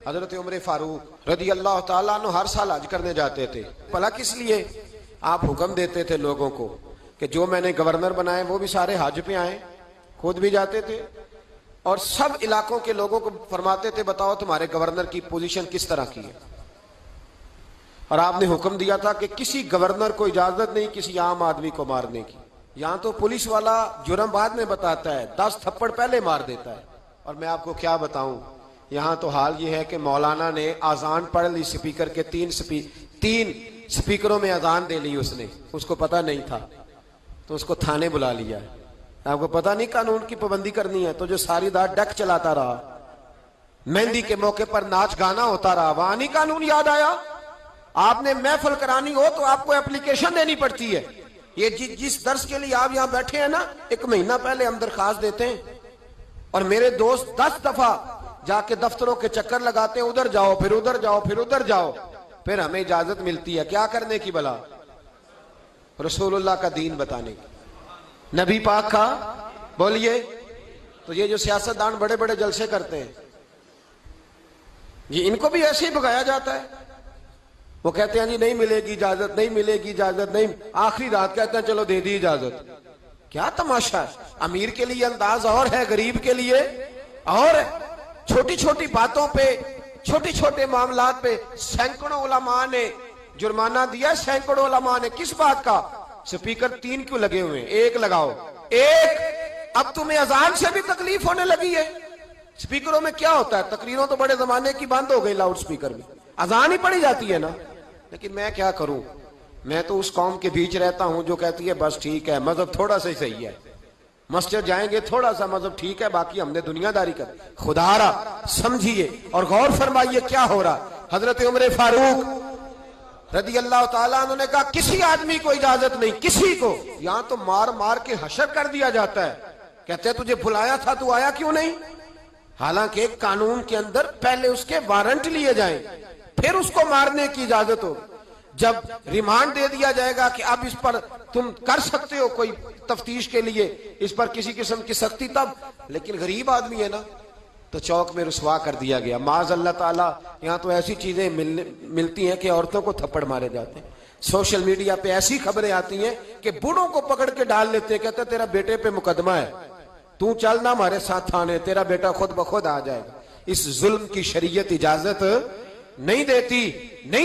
حضرت عمر فاروق رضی اللہ تعالیٰ عنہ ہر سال حج کرنے جاتے تھے. بھلا کس لیے؟ آپ حکم دیتے تھے لوگوں کو کہ جو میں نے گورنر بنائے وہ بھی سارے حج پہ آئیں. خود بھی جاتے تھے اور سب علاقوں کے لوگوں کو فرماتے تھے بتاؤ تمہارے گورنر کی پوزیشن کس طرح کی ہے. اور آپ نے حکم دیا تھا کہ کسی گورنر کو اجازت نہیں کسی عام آدمی کو مارنے کی. یہاں تو پولیس والا جرم بعد میں بتاتا ہے، 10 تھپڑ پہلے مار دیتا ہے. اور میں آپ کو کیا بتاؤں، یہاں تو حال یہ ہے کہ مولانا نے اذان پڑھ لی سپیکر کے، تین سپیکروں میں اذان دے لی. اس کو پتہ نہیں تھا تو اس کو تھانے بلا لیا. آپ کو پتہ نہیں قانون کی پابندی کرنی ہے تو جو ساری رات ڈک چلاتا رہا، مہندی کے موقع پر ناچ گانا ہوتا رہا، وہاں نہیں قانون یاد آیا. آپ نے محفل کرانی ہو تو آپ کو اپلیکیشن دینی پڑتی ہے. یہ جس درس کے لیے آپ یہاں بیٹھے ہیں نا، 1 مہینہ پہلے ہم درخواست دیتے ہیں اور میرے دوست 10 دفعہ جا کے دفتروں کے چکر لگاتے ہیں، ادھر جاؤ پھر ادھر جاؤ پھر ادھر جاؤ، پھر ہمیں اجازت ملتی ہے کیا کرنے کی؟ بلا رسول اللہ کا دین بتانے کی، نبی پاک کا. بولیے. تو یہ جو سیاستدان بڑے بڑے جلسے کرتے ہیں، یہ ان کو بھی ایسے ہی بگایا جاتا ہے. وہ کہتے ہیں جی نہیں ملے گی اجازت، نہیں ملے گی اجازت، نہیں، آخری رات کہتے ہیں چلو دے دی اجازت. کیا تماشا ہے! امیر کے لیے انداز اور ہے، غریب کے لیے اور ہے. چھوٹی چھوٹی باتوں پہ، چھوٹی چھوٹے معاملات پہ سینکڑوں علماء نے جرمانہ دیا. سینکڑوں علماء نے کس بات کا؟ سپیکر 3 کیوں لگے ہوئے ہیں؟ 1 لگاؤ. اب تمہیں اذان سے بھی تکلیف ہونے لگی ہے. سپیکروں میں کیا ہوتا ہے؟ تقریروں تو بڑے زمانے کی بند ہو گئی لاؤڈ سپیکر میں، اذان ہی پڑھی جاتی ہے نا. لیکن میں کیا کروں، میں تو اس قوم کے بیچ رہتا ہوں جو کہتی ہے بس ٹھیک ہے مذہب تھوڑا سا ہی صحیح ہے، مسجد جائیں گے تھوڑا سا مذہب ٹھیک ہے، باقی ہم نے دنیا داری کر. خدا را سمجھیے اور غور فرمائیے کیا ہو رہا. حضرت عمر فاروق رضی اللہ تعالیٰ عنہ نے کہا کسی آدمی کو اجازت نہیں، کسی کو. یہاں تو مار مار کے حشر کر دیا جاتا ہے. کہتے ہیں تجھے بلایا تھا تو آیا کیوں نہیں؟ حالانکہ قانون کے اندر پہلے اس کے وارنٹ لیے جائیں پھر اس کو مارنے کی اجازت ہو. جب ریمانڈ دے دیا جائے گا کہ اب اس پر تم کر سکتے ہو کوئی تفتیش کے لیے، اس پر کسی قسم کی سختی، تب. لیکن غریب آدمی ہے نا تو چوک میں رسوا کر دیا گیا. معاذ اللہ تعالیٰ یہاں تو ایسی چیزیں ملتی ہیں کہ عورتوں کو تھپڑ مارے جاتے ہیں. سوشل میڈیا پہ ایسی خبریں آتی ہیں کہ بوڑھوں کو پکڑ کے ڈال لیتے ہیں، کہتے ہیں تیرا بیٹے پہ مقدمہ ہے، تو چل نہ ہمارے ساتھ تھانے، تیرا بیٹا خود بخود آ جائے گا. اس ظلم کی شریعت اجازت نہیں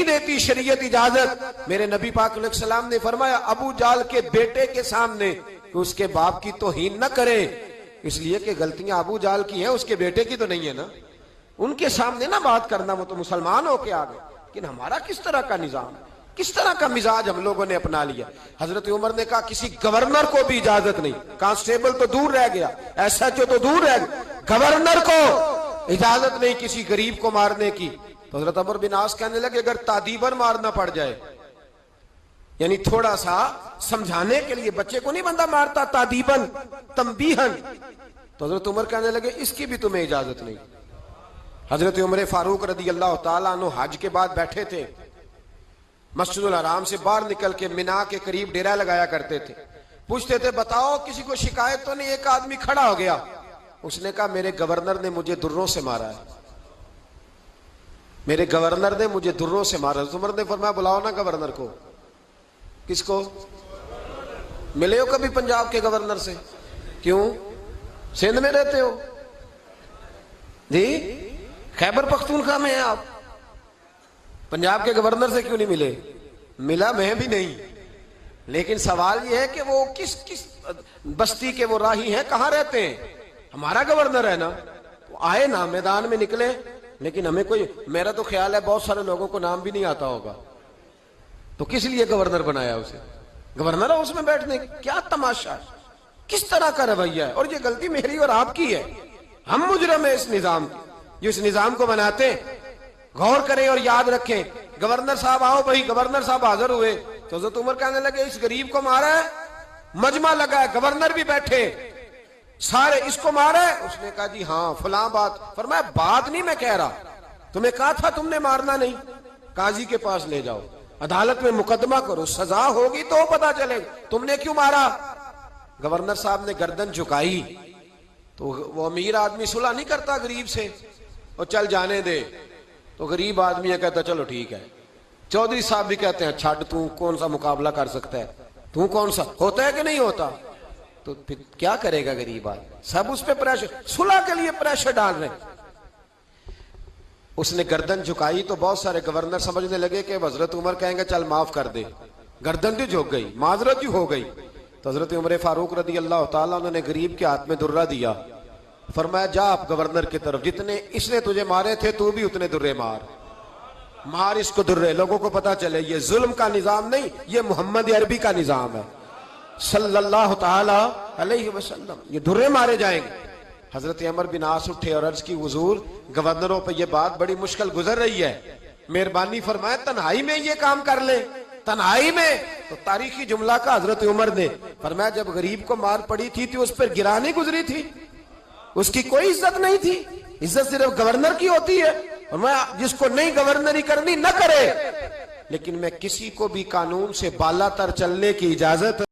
دیتی شریعت اجازت. میرے نبی پاک علیہ السلام نے فرمایا ابو جال کے بیٹے کے سامنے کہ اس کے باپ کی توہین نہ کرے، اس لیے کہ غلطیاں ابو جال کی ہیں، اس کے بیٹے کی تو نہیں ہے نا. ان کے سامنے نہ بات کرنا، وہ تو مسلمان ہو کے آ گئے. لیکن ہمارا کس طرح کا نظام، کس طرح کا مزاج ہم لوگوں نے اپنا لیا. حضرت عمر نے کہا کسی گورنر کو بھی اجازت نہیں. کانسٹیبل تو دور رہ گیا، SHO تو دور رہ گیا، گورنر کو اجازت نہیں کسی غریب کو مارنے کی. تو حضرت عمر بن عاص کہنے لگے اگر تعدیباً مارنا پڑ جائے، یعنی تھوڑا سا سمجھانے کے لیے، بچے کو نہیں بندہ مارتا، تعدیباً تنبیہاً، تو حضرت عمر کہنے لگے اس کی بھی تمہیں اجازت نہیں. حضرت عمر فاروق رضی اللہ تعالیٰ عنہ حج کے بعد بیٹھے تھے، مسجد الحرام سے باہر نکل کے مینا کے قریب ڈیرا لگایا کرتے تھے. پوچھتے تھے بتاؤ کسی کو شکایت تو نہیں؟ ایک آدمی کھڑا ہو گیا، اس نے کہا میرے گورنر نے مجھے دروں سے مارا ہے، میرے گورنر نے مجھے دروں سے مارا. عمر نے فرمایا بلاؤ نا گورنر کو. کس کو؟ ملے ہو کبھی پنجاب کے گورنر سے؟ کیوں؟ سندھ میں رہتے ہو جی، خیبر پختونخوا میں ہیں آپ، پنجاب کے گورنر سے کیوں نہیں ملے؟ ملا میں بھی نہیں، لیکن سوال یہ ہے کہ وہ کس بستی کے وہ راہی ہیں، کہاں رہتے ہیں؟ ہمارا گورنر ہے نا. تو آئے نا میدان میں نکلے. لیکن ہمیں کوئی، میرا تو خیال ہے بہت سارے لوگوں کو نام بھی نہیں آتا ہوگا، تو کس لیے گورنر بنایا اسے؟ گورنر ہاؤس میں بیٹھنے. کیا تماشا ہے، کس طرح کا رویہ ہے. اور یہ غلطی میری اور آپ کی ہے، ہم مجرم ہیں اس نظام کی جو اس نظام کو بناتے ہیں. غور کریں اور یاد رکھیں. گورنر صاحب آؤ بھائی، گورنر صاحب حاضر ہوئے تو حضرت عمر کہنے لگے اس غریب کو مارا ہے، مجمع لگا ہے، گورنر بھی بیٹھے، سارے اس کو مارا ہے؟ اس نے کہا جی ہاں فلاں بات. فرمایا بات نہیں میں کہہ رہا، تمہیں کہا تھا تم نے مارنا نہیں، قاضی کے پاس لے جاؤ، عدالت میں مقدمہ کرو، سزا ہوگی تو پتا چلے تم نے کیوں مارا. گورنر صاحب نے گردن جھکائی تو وہ امیر آدمی صلح نہیں کرتا غریب سے، اور چل جانے دے، تو غریب آدمی ہے کہتا چلو ٹھیک ہے. چودھری صاحب بھی کہتے ہیں چھڈ تو کون سا مقابلہ کر سکتا ہے, تو کون سا ہوتا ہے کہ نہیں ہوتا. تو پھر کیا کرے گا غریب آدمی, سب اس پہ پریشر, صلح کے لیے پریشر ڈال رہے ہیں. اس نے گردن جھکائی تو بہت سارے گورنر سمجھنے لگے کہ حضرت عمر کہیں گے چل معاف کر دے, گردن بھی جھک گئی, معذرت ہی ہو گئی. تو حضرت عمر فاروق رضی اللہ تعالیٰ انہوں نے غریب کے ہاتھ میں درہ دیا, فرمایا جا آپ گورنر کی طرف, جتنے اس نے تجھے مارے تھے تو بھی اتنے درے مار اس کو درے, لوگوں کو پتا چلے یہ ظلم کا نظام نہیں, یہ محمد عربی کا نظام ہے صلی اللہ تعالی علیہ وسلم, یہ درے مارے جائیں گے. حضرت عمر بن عاص اٹھے اور عرض کی حضور گورنروں پہ یہ بات بڑی مشکل گزر رہی ہے, مہربانی فرمائے تنہائی میں یہ کام کر لیں, تنہائی میں. تو تاریخی جملہ کا حضرت عمر نے فرمایا جب غریب کو مار پڑی تھی تو اس پر گرانی گزری تھی, اس کی کوئی عزت نہیں تھی, عزت صرف گورنر کی ہوتی ہے. اور میں جس کو نہیں گورنری کرنی نہ کرے, لیکن میں کسی کو بھی قانون سے بالا تر چلنے کی اجازت